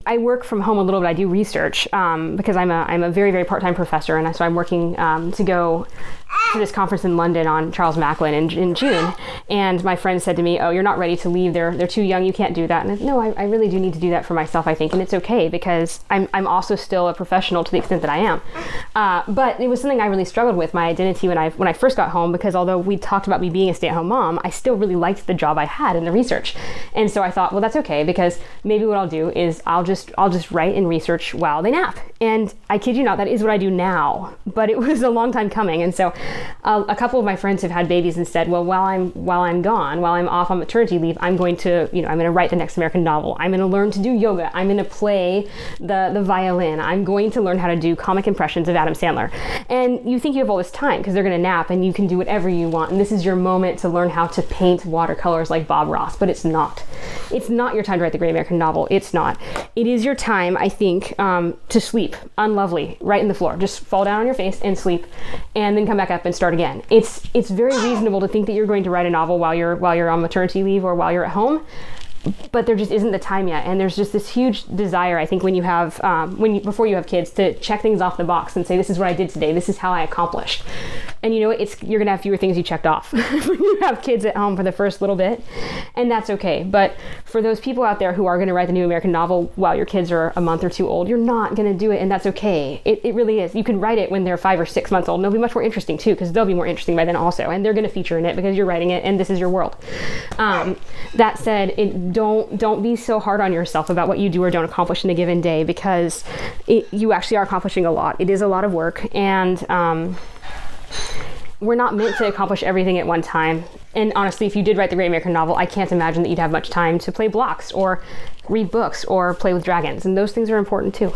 I work from home a little bit. I do research because I'm a very, very part-time professor, and so I'm working to go to this conference in London on Charles Macklin in June. And my friend said to me, "Oh, you're not ready to leave. They're too young. You can't do that." And no, I really do need to do that for myself, I think, and it's okay because I'm also still a professional to the extent that I am. But it was something I really struggled with, my identity when I first got home, because although we talked about me being a stay-at-home mom, I still really liked the job I had in the research. And so I thought, well, that's okay, because maybe what I'll do is I'll just write and research while they nap. And I kid you not, that is what I do now. But it was a long time coming, and so a couple of my friends have had babies and said, well, while I'm gone, while I'm off on maternity leave, I'm going to write the next American novel. I'm going to learn to do yoga. I'm going to play the violin. I'm going to learn how to do comic impressions of Adam Sandler. And you think you have all this time because they're going to nap and you can do whatever you want. And this is your moment to learn how to paint watercolors like Bob Ross, but it's not. It's not your time to write the great American novel. It's not. It is your time, I think, to sleep unlovely, right in the floor. Just fall down on your face and sleep, and then come back up and start again. It's very reasonable to think that you're going to write a novel while you're on maternity leave or while you're at home, but there just isn't the time yet. And there's just this huge desire, I think, when you have before you have kids, to check things off the box and say, this is what I did today, this is how I accomplished. And you know, you're gonna have fewer things you checked off when you have kids at home for the first little bit, and that's okay. But for those people out there who are gonna write the new American novel while your kids are a month or two old, you're not gonna do it, and that's okay. It really is. You can write it when they're 5 or 6 months old, and it'll be much more interesting too, because they'll be more interesting by then also, and they're gonna feature in it because you're writing it and this is your world. That said, don't be so hard on yourself about what you do or don't accomplish in a given day, because you actually are accomplishing a lot. It is a lot of work, and we're not meant to accomplish everything at one time. And honestly, if you did write the great American novel, I can't imagine that you'd have much time to play blocks or read books or play with dragons, and those things are important too.